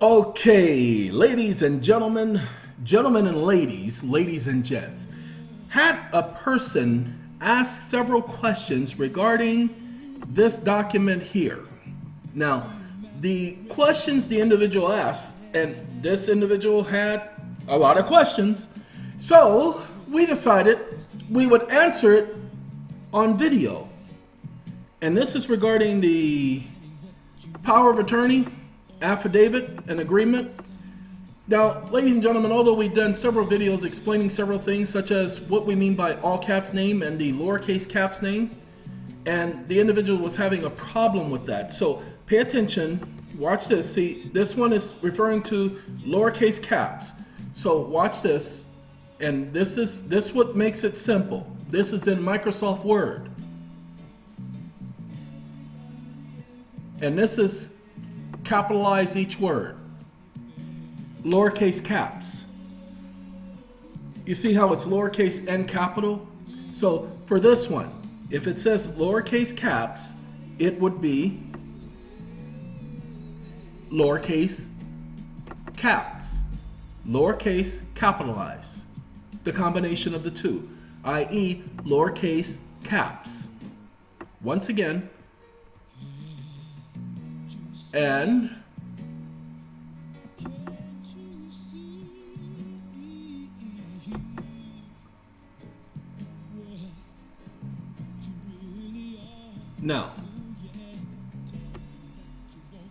Okay, ladies and gentlemen, gentlemen and ladies, ladies and gents, had a person ask several questions regarding this document here. Now, the questions the individual asked, and this individual had a lot of questions, so we decided we would answer it on video. And this is regarding the power of attorney, affidavit, and agreement. Now, ladies and gentlemen, although we've done several videos explaining several things, such as what we mean by all caps name and the lowercase caps name, and the individual was having a problem with that. So pay attention, watch this. See, this one is referring to lowercase caps. So watch this, and this what makes it simple. This is in Microsoft Word. And this is capitalize each word. Lowercase caps. You see how it's lowercase and capital? So for this one, if it says lowercase caps, it would be lowercase caps. Lowercase capitalize. The combination of the two, i.e. lowercase caps. Once again, and now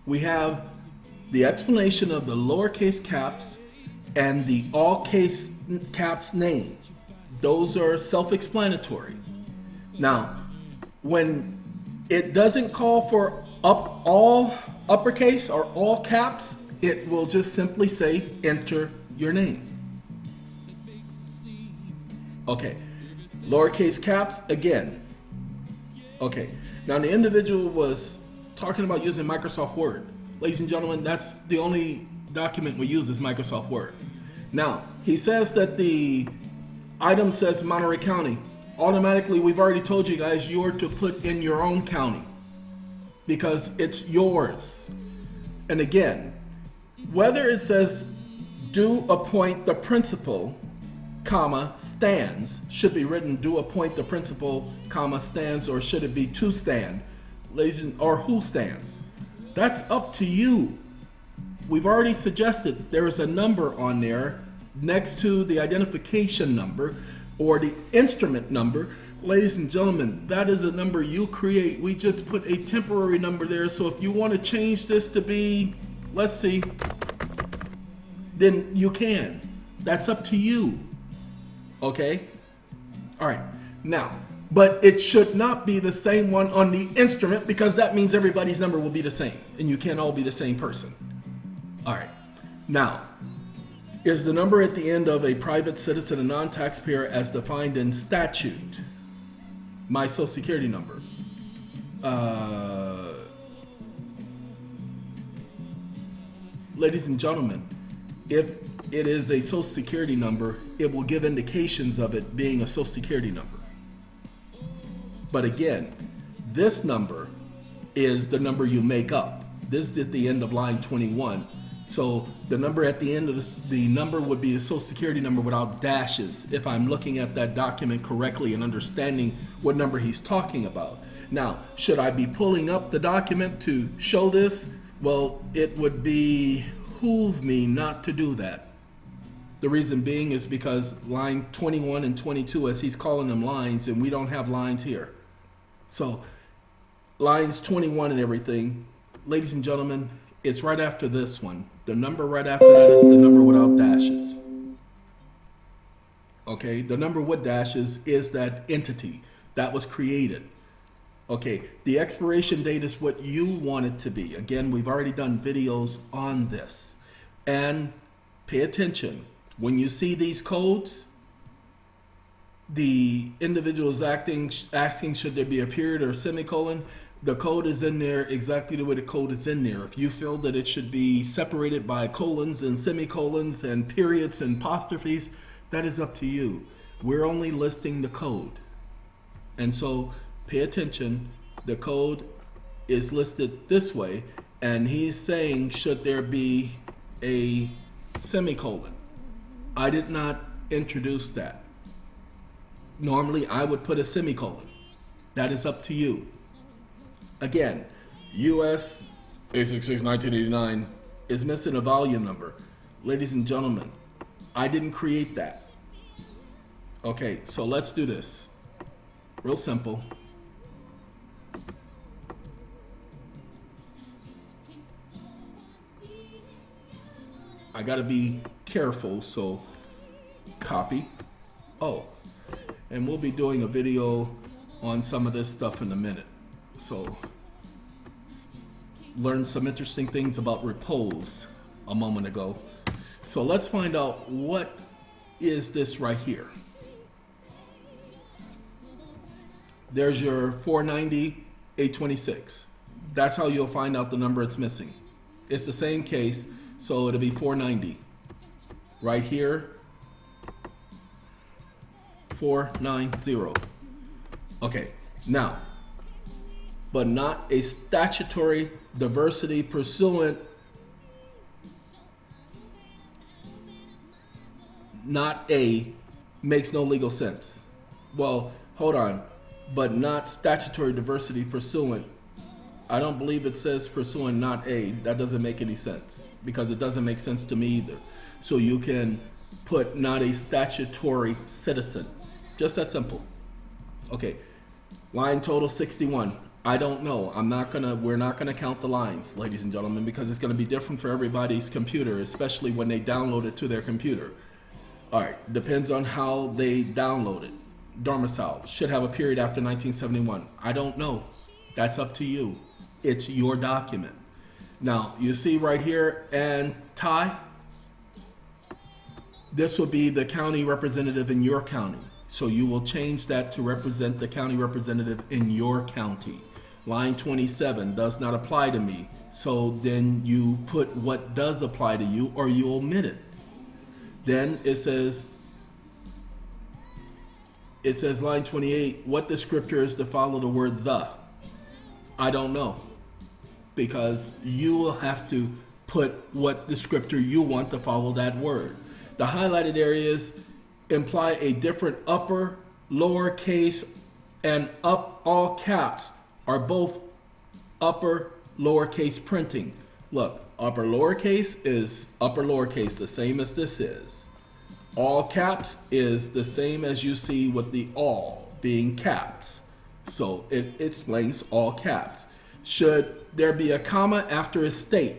we have the explanation of the lowercase caps and the all caps name. Those are self-explanatory. Now, when it doesn't call for all uppercase or all caps, it will just simply say enter your name. Okay, lowercase caps again. Okay, now the individual was talking about using Microsoft Word. Ladies and gentlemen, that's the only document we use is Microsoft Word. Now, he says that the item says Monterey County. Automatically, we've already told you guys you're to put in your own county, because it's yours. And again, whether it says do appoint the principal, comma, stands, should be written do appoint the principal, comma, stands, or should it be to stand, ladies and, or who stands? That's up to you. We've already suggested there is a number on there next to the identification number or the instrument number. Ladies and gentlemen, that is a number you create. We just put a temporary number there. So if you want to change this to be, let's see, then you can. That's up to you. Okay? All right. Now, but it should not be the same one on the instrument, because that means everybody's number will be the same and you can't all be the same person. All right. Now, is the number at the end of a private citizen, a non-taxpayer as defined in statute? My social security number. Ladies and gentlemen, if it is a social security number, it will give indications of it being a social security number. But again, this number is the number you make up. This is at the end of line 21. So the number at the end of this, the number would be a social security number without dashes, if I'm looking at that document correctly and understanding what number he's talking about. Now, should I be pulling up the document to show this? Well, it would behoove me not to do that. The reason being is because line 21 and 22, as he's calling them lines, and we don't have lines here. So lines 21 and everything, ladies and gentlemen, it's right after this one. The number right after that is the number without dashes. Okay, the number with dashes is that entity that was created. Okay, the expiration date is what you want it to be. Again, we've already done videos on this. And pay attention. When you see these codes, the individual is asking should there be a period or a semicolon. The code is in there exactly the way the code is in there. If you feel that it should be separated by colons and semicolons and periods and apostrophes, that is up to you. We're only listing the code. And so pay attention. The code is listed this way, and he's saying should there be a semicolon. I did not introduce that. Normally, I would put a semicolon. That is up to you. Again, US 866-1989 is missing a volume number. Ladies and gentlemen, I didn't create that. Okay, so let's do this. Real simple. I gotta be careful, so copy. Oh, and we'll be doing a video on some of this stuff in a minute. So learned some interesting things about repose a moment ago. So let's find out what is this right here. There's your 490, 826. That's how you'll find out the number it's missing. It's the same case, so it'll be 490. Right here, 490. Okay, now, but not a statutory diversity pursuant, not a, makes no legal sense. Well, hold on, but not statutory diversity pursuant. I don't believe it says pursuant not a. That doesn't make any sense because it doesn't make sense to me either. So you can put not a statutory citizen. Just that simple. Okay, line total 61. I don't know. We're not gonna count the lines, ladies and gentlemen, because it's gonna be different for everybody's computer, especially when they download it to their computer. All right, depends on how they download it. Domicile should have a period after 1971. I don't know. That's up to you. It's your document. Now, you see right here, and Ty, this will be the county representative in your county. So you will change that to represent the county representative in your county. Line 27 does not apply to me. So then you put what does apply to you or you omit it. Then it says line 28, what descriptor is to follow the word the? I don't know, because you will have to put what descriptor you want to follow that word. The highlighted areas imply a different upper, lowercase, and up all caps are both upper, lowercase printing. Look, upper lowercase is upper lowercase, the same as this is. All caps is the same as you see with the all being caps. So it explains all caps. Should there be a comma after a state?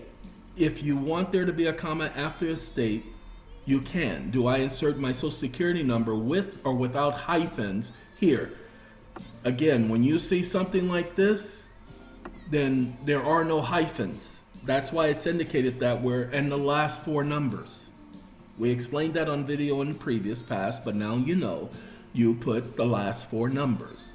If you want there to be a comma after a state, you can. Do I insert my social security number with or without hyphens here? Again, when you see something like this, then there are no hyphens. That's why it's indicated that we're in the last four numbers. We explained that on video in the previous past, but now you know, you put the last four numbers.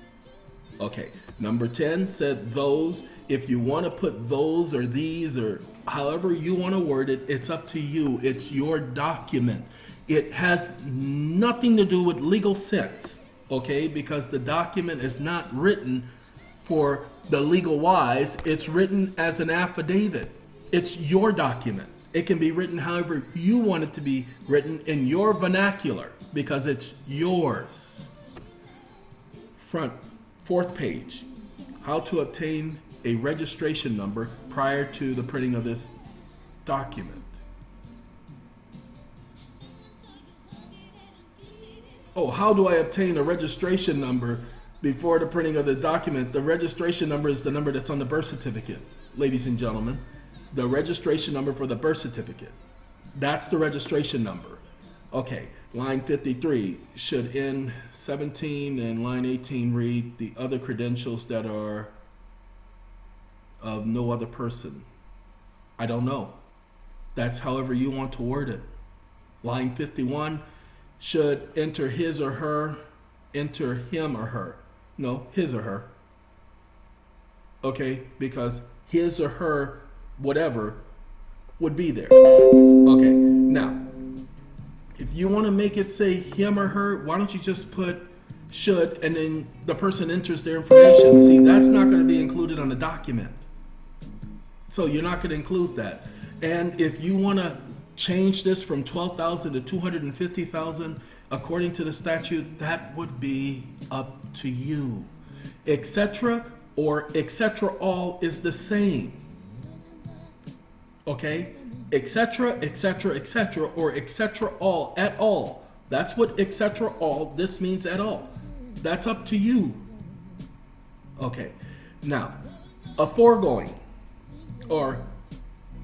Okay, number 10 said those. If you want to put those or these or however you want to word it, it's up to you. It's your document. It has nothing to do with legal sense, okay? Because the document is not written for the legal wise. It's written as an affidavit. It's your document. It can be written however you want it to be written in your vernacular because it's yours. Front, fourth page, how to obtain a registration number prior to the printing of this document. Oh, how do I obtain a registration number before the printing of the document? The registration number is the number that's on the birth certificate, ladies and gentlemen. The registration number for the birth certificate. That's the registration number. Okay, line 53 should end 17 and line 18 read the other credentials that are of no other person. I don't know. That's however you want to word it. Line 51 should enter his or her, enter him or her. No, his or her. Okay, because his or her whatever would be there. Okay, now, if you want to make it say him or her, why don't you just put should and then the person enters their information? See, that's not going to be included on the document. So you're not going to include that. And if you want to change this from 12,000 to 250,000 according to the statute, that would be up to you. Etc. or etc. all is the same. Okay? Etc. etc. etc. or etc. all at all. That's what etc. all, this means at all. That's up to you. Okay. Now, a foregoing or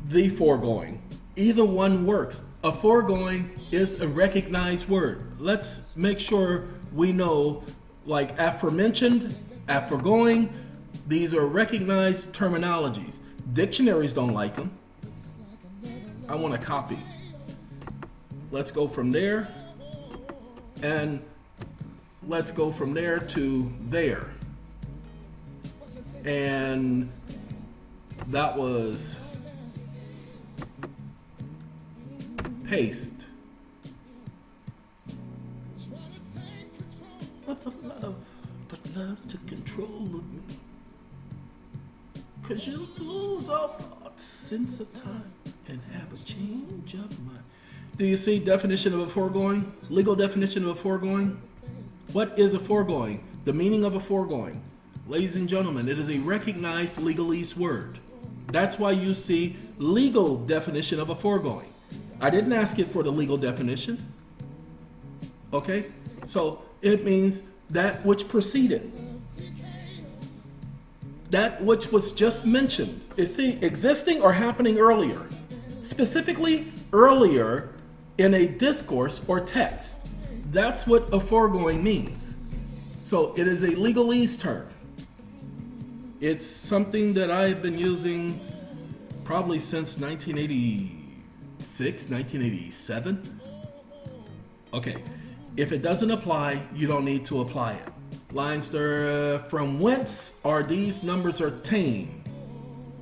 the foregoing, either one works. A foregoing is a recognized word. Let's make sure we know, like aforementioned, aforegoing, these are recognized terminologies. Dictionaries don't like them. I want a copy. Let's go from there, and let's go from there to there. And that was paste. Love, but love took control of me. 'Cause you lose all thoughts since of time and have a change of mind. Do you see definition of a foregoing? Legal definition of a foregoing? What is a foregoing? The meaning of a foregoing. Ladies and gentlemen, it is a recognized legalese word. That's why you see legal definition of a foregoing. I didn't ask it for the legal definition. Okay? So it means that which preceded. That which was just mentioned. You see, existing or happening earlier. Specifically earlier in a discourse or text. That's what a foregoing means. So it is a legalese term. It's something that I've been using probably since 1986, 1987. Okay, if it doesn't apply, you don't need to apply it. Lines there, from whence are these numbers obtained?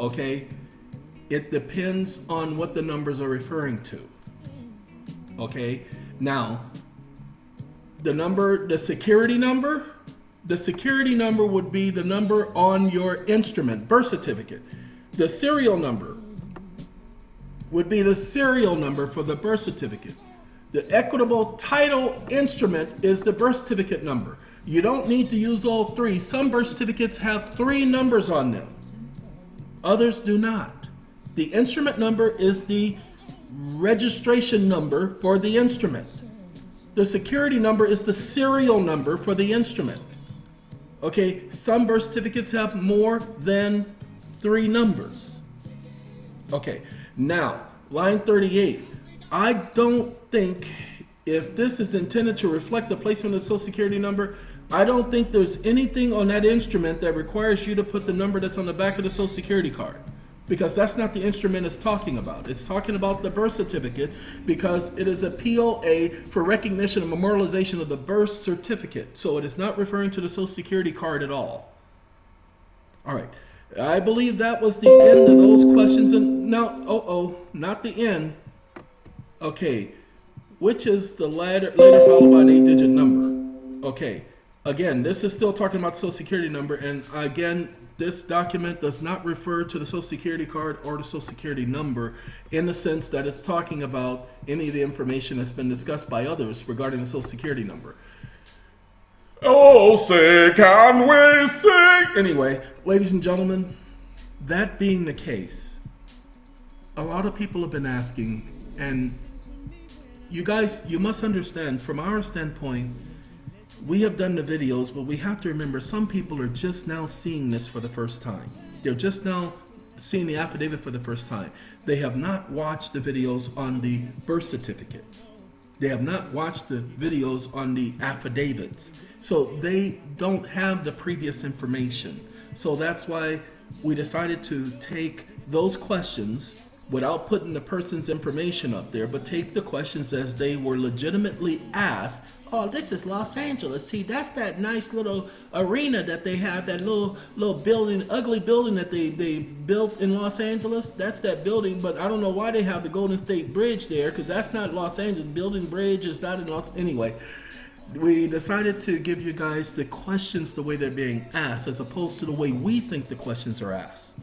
Okay, it depends on what the numbers are referring to. Okay, now the security number would be the number on your instrument, birth certificate. The serial number would be the serial number for the birth certificate. The equitable title instrument is the birth certificate number. You don't need to use all three. Some birth certificates have 3 numbers on them. Others do not. The instrument number is the registration number for the instrument. The security number is the serial number for the instrument. Okay, some birth certificates have more than 3 numbers. Okay, now, line 38. I don't think, if this is intended to reflect the placement of the Social Security number, I don't think there's anything on that instrument that requires you to put the number that's on the back of the Social Security card. Because that's not the instrument it's talking about. It's talking about the birth certificate because it is a POA for recognition and memorialization of the birth certificate. So it is not referring to the Social Security card at all. All right. I believe that was the end of those questions. And now, not the end. Okay. Which is the later followed by an 8-digit number. Okay. Again, this is still talking about the Social Security number. And again, this document does not refer to the Social Security card or the Social Security number in the sense that it's talking about any of the information that's been discussed by others regarding the Social Security number. Oh, say, can we sing? Anyway, ladies and gentlemen, that being the case, a lot of people have been asking, and you guys, you must understand, from our standpoint, we have done the videos, but we have to remember some people are just now seeing this for the first time. They're just now seeing the affidavit for the first time. They have not watched the videos on the birth certificate. They have not watched the videos on the affidavits. So they don't have the previous information. So that's why we decided to take those questions without putting the person's information up there, but take the questions as they were legitimately asked. Oh, this is Los Angeles. See, that's that nice little arena that they have, that little building, ugly building that they built in Los Angeles. That's that building, but I don't know why they have the Golden State Bridge there, because that's not Los Angeles. Building Bridge is not in Los Angeles. Anyway, we decided to give you guys the questions the way they're being asked, as opposed to the way we think the questions are asked.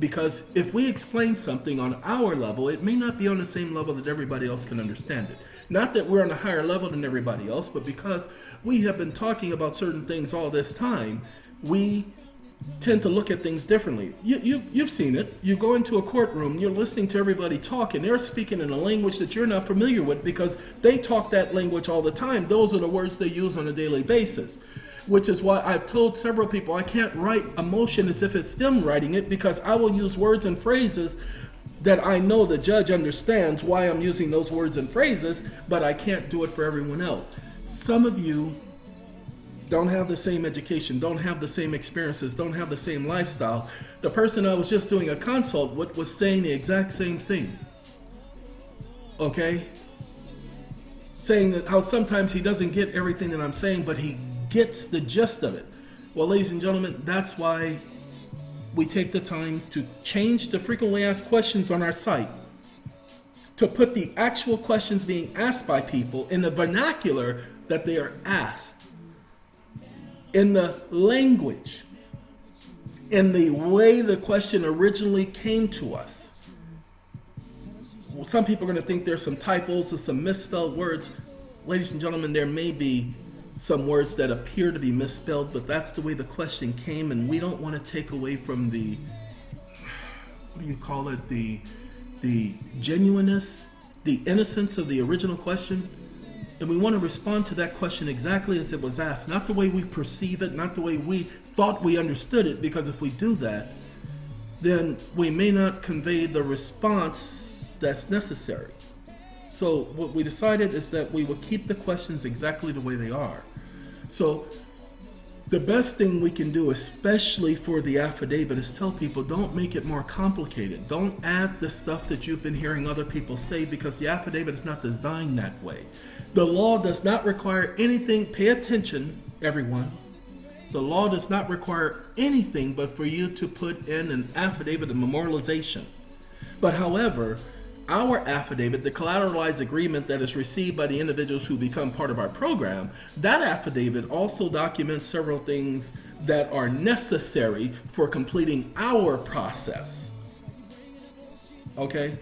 because if we explain something on our level, it may not be on the same level that everybody else can understand it. Not that we're on a higher level than everybody else, but because we have been talking about certain things all this time, we tend to look at things differently. You've seen it. You go into a courtroom, you're listening to everybody talk, and they're speaking in a language that you're not familiar with because they talk that language all the time. Those are the words they use on a daily basis, which is why I've told several people I can't write emotion as if it's them writing it, because I will use words and phrases that I know the judge understands why I'm using those words and phrases, but I can't do it for everyone else. Some of you don't have the same education, don't have the same experiences, don't have the same lifestyle. The person I was just doing a consult with was saying the exact same thing. Okay? Saying that how sometimes he doesn't get everything that I'm saying, but he gets the gist of it. Well, ladies and gentlemen, that's why we take the time to change the frequently asked questions on our site, to put the actual questions being asked by people in the vernacular that they are asked, in the language, in the way the question originally came to us. Some people are going to think there's some typos or some misspelled words. Ladies and gentlemen, there may be some words that appear to be misspelled, but that's the way the question came, and we don't want to take away from the, what do you call it, the genuineness, the innocence of the original question. And we want to respond to that question exactly as it was asked, not the way we perceive it, not the way we thought we understood it, because if we do that, then we may not convey the response that's necessary. So what we decided is that we would keep the questions exactly the way they are. So the best thing we can do, especially for the affidavit, is tell people don't make it more complicated. Don't add the stuff that you've been hearing other people say, because the affidavit is not designed that way. The law does not require anything. Pay attention, everyone. The law does not require anything but for you to put in an affidavit of memorialization. But however, our affidavit, the collateralized agreement that is received by the individuals who become part of our program, that affidavit also documents several things that are necessary for completing our process. Okay?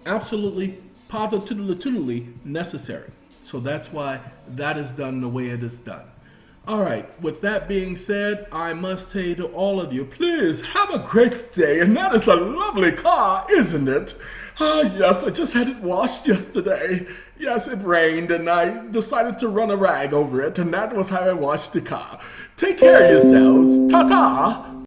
Absolutely, positively necessary. So that's why that is done the way it is done. All right, with that being said, I must say to all of you, please have a great day. And that is a lovely car, isn't it? Yes, I just had it washed yesterday. Yes, it rained and I decided to run a rag over it, and that was how I washed the car. Take care of yourselves. Ta-ta!